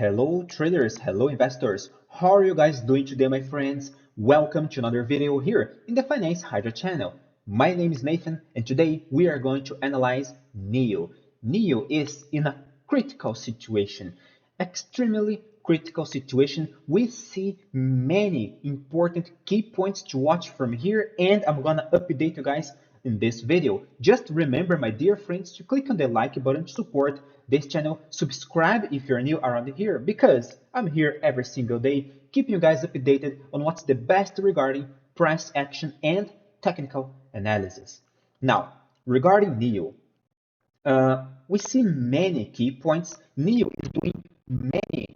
Hello traders, hello investors. How are you guys doing today, my friends? Welcome to another video here in the Finance Hydra channel. My name is Nathan and today we are going to analyze NEO. NEO is in a critical situation, extremely critical situation. We see many important key points to watch from here and I'm gonna update you guys in this video. Just remember, my dear friends, to click on the like button to support this channel. Subscribe if you're new around here because I'm here every single day keeping you guys updated on what's the best regarding price action and technical analysis. Now, regarding NEO, we see many key points. NEO is doing many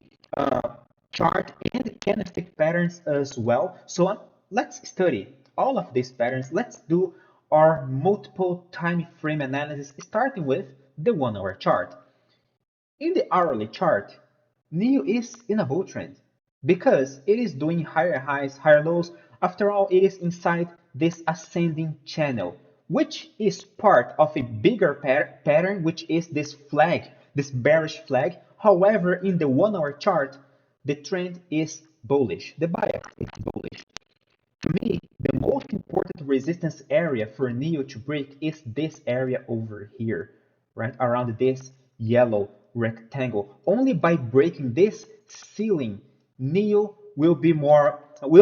chart and candlestick patterns as well. So let's study all of these patterns. Let's do our multiple time frame analysis, starting with the 1 hour chart. In the hourly chart, NEO is in a bull trend because it is doing higher highs, higher lows. After all, it is inside this ascending channel, which is part of a bigger pattern, which is this flag, this bearish flag. However, in the 1 hour chart, the trend is bullish. The bias is bullish. To me, the most important resistance area for NEO to break is this area over here, right around this yellow rectangle. Only by breaking this ceiling, NEO will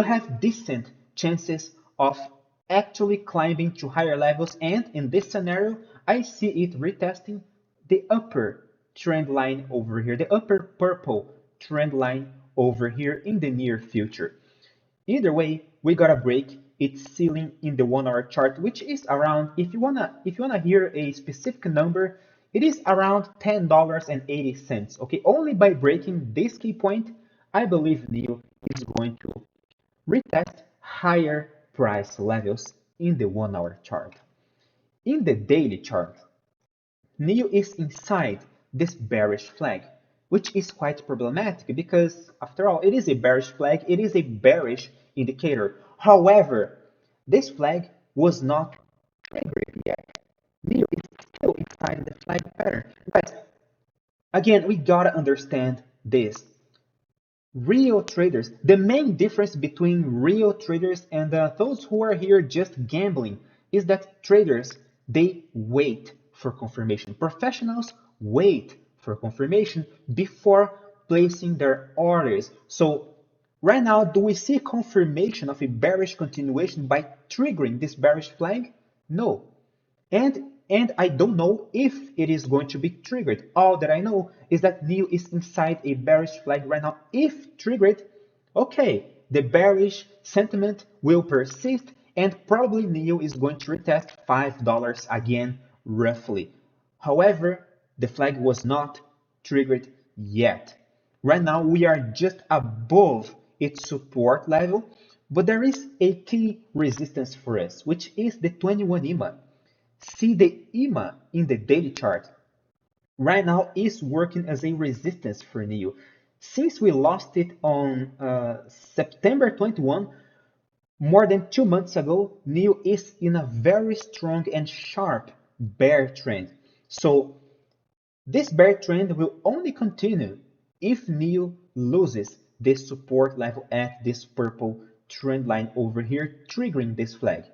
have decent chances of actually climbing to higher levels. And in this scenario, I see it retesting the upper trend line over here, the upper purple trend line over here in the near future. Either way, we gotta break its ceiling in the 1 hour chart, which is around, if you wanna hear a specific number, it is around $10.80. Okay, only by breaking this key point, I believe NEO is going to retest higher price levels in the 1 hour chart. In the daily chart, NEO is inside this bearish flag, which is quite problematic because, after all, it is a bearish flag, it is a bearish indicator. However, this flag was not triggered yet. NEO is still inside the flag pattern. But again, we gotta understand this. Real traders, the main difference between real traders and those who are here just gambling is that traders, they wait for confirmation. Professionals wait for confirmation before placing their orders. So right now, do we see confirmation of a bearish continuation by triggering this bearish flag? No. And I don't know if it is going to be triggered. All that I know is that NEO is inside a bearish flag right now. If triggered, okay, the bearish sentiment will persist and probably NEO is going to retest $5 again, roughly. However, the flag was not triggered yet. Right now, we are just above its support level, but there is a key resistance for us, which is the 21 EMA. See, the EMA in the daily chart right now is working as a resistance for NEO. Since we lost it on September 21, more than 2 months ago, NEO is in a very strong and sharp bear trend. So this bear trend will only continue if NEO loses this support level at this purple trend line over here, triggering this flag.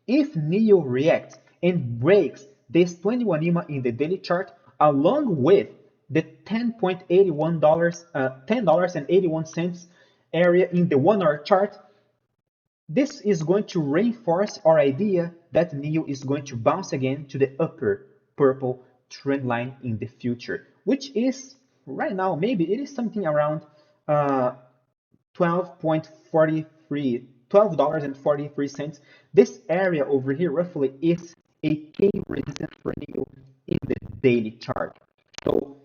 If NEO reacts and breaks this 21 EMA in the daily chart, along with the $10.81 area in the 1 hour chart, this is going to reinforce our idea that NEO is going to bounce again to the upper purple trend line in the future, which is right now, maybe it is something around $12.43. This area over here roughly is a key resistance for NEO in the daily chart. So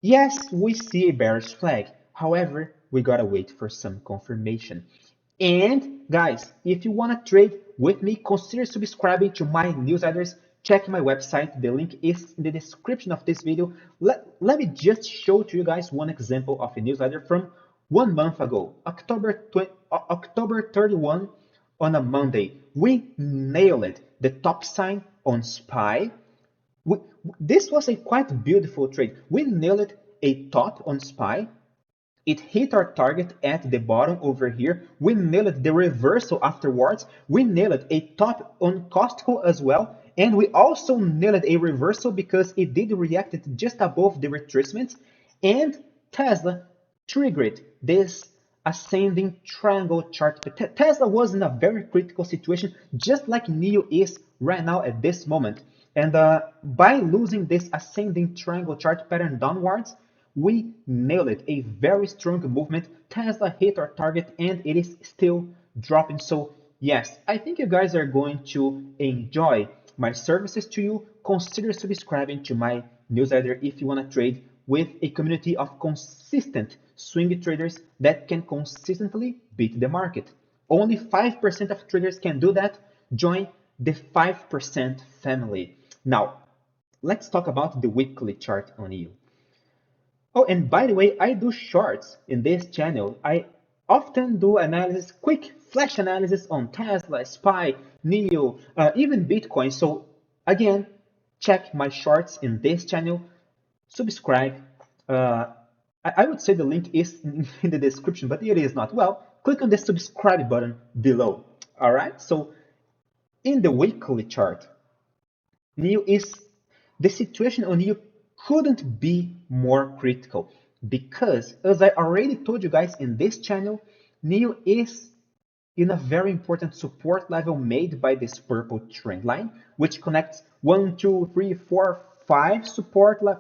yes, we see a bearish flag. However, we gotta wait for some confirmation. And guys, if you wanna trade with me, consider subscribing to my newsletters. Check my website. The link is in the description of this video. Let me just show to you guys one example of a newsletter from 1 month ago, October 31 on a Monday. We nailed the top sign on SPY. This was a quite beautiful trade. We nailed a top on SPY It hit our target at the bottom over here. We nailed the reversal afterwards. We nailed a top on Costco as well. And we also nailed a reversal because it did react just above the retracement. And Tesla triggered this ascending triangle chart. Tesla was in a very critical situation, just like NIO is right now at this moment. And by losing this ascending triangle chart pattern downwards, we nailed it. A very strong movement. Tesla hit our target and it is still dropping. So yes, I think you guys are going to enjoy my services to you. Consider subscribing to my newsletter if you want to trade with a community of consistent swing traders that can consistently beat the market. Only 5% of traders can do that. Join the 5% family. Now, let's talk about the weekly chart on you. Oh, and by the way, I do shorts in this channel. I often do analysis, quick flash analysis on Tesla, SPY, NIO, even Bitcoin. So again, check my shorts in this channel. Subscribe. I would say the link is in the description, but it is not. Well, click on the subscribe button below. All right. So in the weekly chart, NIO is the situation on NIO couldn't be more critical because, as I already told you guys in this channel, NIO is in a very important support level made by this purple trend line, which connects 1, 2, 3, 4, 5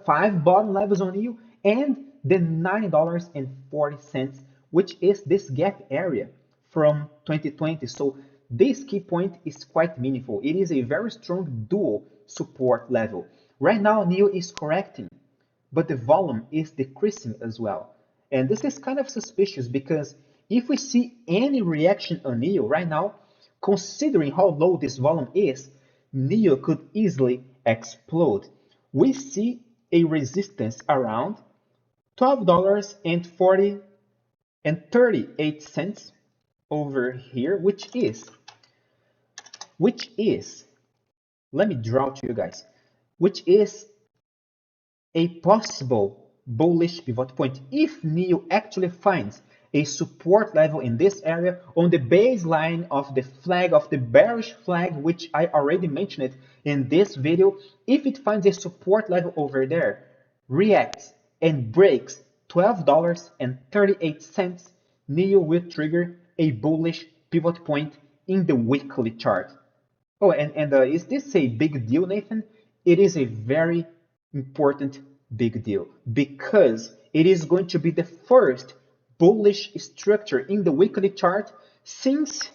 5 bottom levels on NIO and the $9.40, which is this gap area from 2020. So this key point is quite meaningful. It is a very strong dual support level. Right now, NIO is correcting, but the volume is decreasing as well. And this is kind of suspicious because if we see any reaction on NIO right now, considering how low this volume is, NIO could easily explode. We see a resistance around $12.40 and 38 cents over here, which is, let me draw to you guys, which is a possible bullish pivot point if NIO actually finds a support level in this area on the baseline of the flag, of the bearish flag, which I already mentioned in this video. If it finds a support level over there, reacts and breaks $12.38, NIO will trigger a bullish pivot point in the weekly chart. Oh, and is this a big deal, Nathan? It is a very important big deal because it is going to be the first bullish structure in the weekly chart since,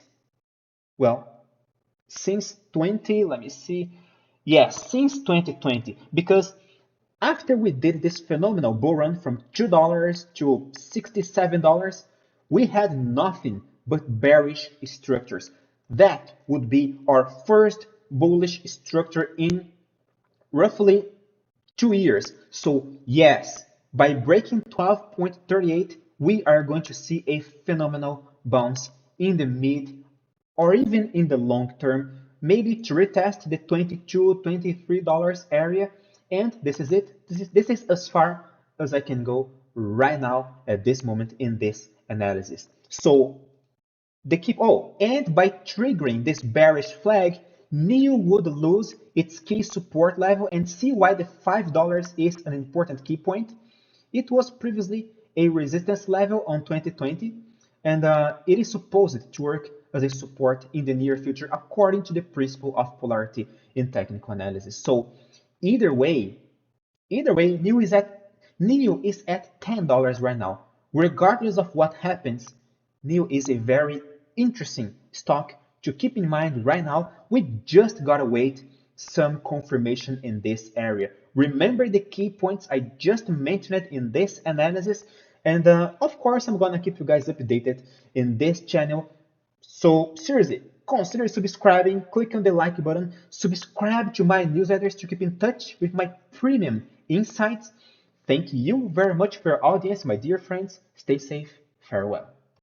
well, since 20, let me see. Yes, since 2020, because after we did this phenomenal bull run from $2 to $67, we had nothing but bearish structures. That would be our first bullish structure in roughly 2 years. So yes, by breaking 12.38, we are going to see a phenomenal bounce in the mid or even in the long term, maybe to retest the $22, $23 area. And this is it. This is as far as I can go right now at this moment in this analysis. So the keep and by triggering this bearish flag, NIO would lose its key support level, and see why the $5 is an important key point. It was previously a resistance level on 2020, and it is supposed to work as a support in the near future according to the principle of polarity in technical analysis. So either way, NIO is at $10 right now. Regardless of what happens, NIO is a very interesting stock to keep in mind right now. We just gotta wait some confirmation in this area. Remember the key points I just mentioned in this analysis, and of course I'm gonna keep you guys updated in this channel. So seriously, consider subscribing, click on the like button, subscribe to my newsletters to keep in touch with my premium insights. Thank you very much for your audience, my dear friends. Stay safe. Farewell.